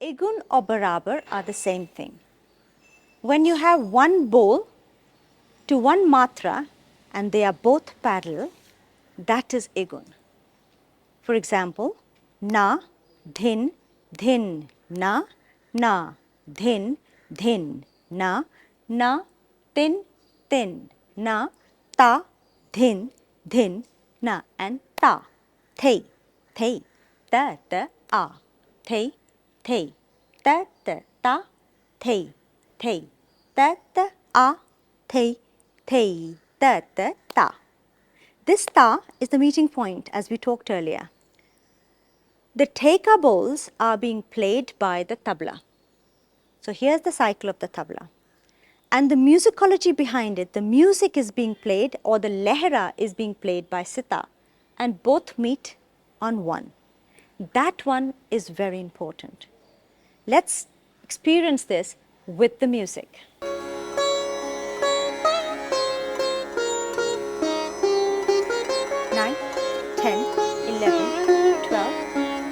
Igun or barabar are the same thing. When you have one bowl to one matra and they are both parallel, that is igun. For example, na, dhin, dhin, na, dhin, dhin, na, tin, tin, na, ta, dhin, dhin, na, and ta, thay, thay, ta, a, thay, thay, ta, ta, thay, thay, ta, a, thay, thay, ta, ta. This ta is the meeting point as we talked earlier. The theka bowls are being played by the tabla. So here's the cycle of the tabla. And the musicology behind it, the music is being played or the lehra is being played by sita, and both meet on one. That one is very important. Let's experience this with the music. 9, 10, 11, 12,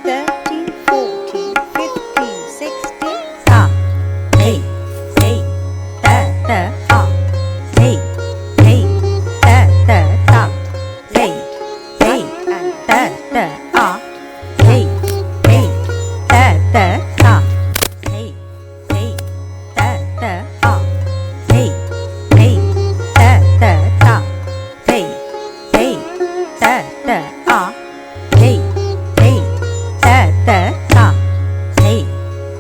13, 14, 15, 16. Ta, hey, hey, ta, ah. Hey, hey, ta, hey, hey, and ah. Hey, hey, ta, hey, hey, ah. Hey, hey, ta, hey, hey, ah. Hey, hey, ta, hey,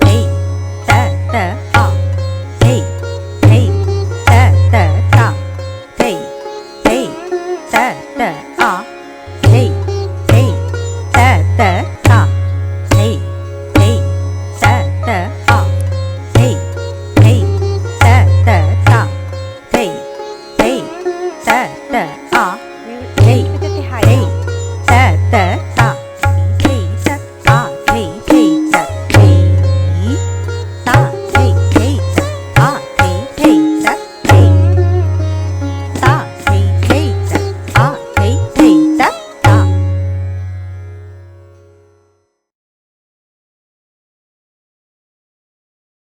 hey, ah. Hey, hey, ta, hey, hey, ah. Hey, hey, ta, hey, hey, ah. Hey, hey, ta, hey, hey,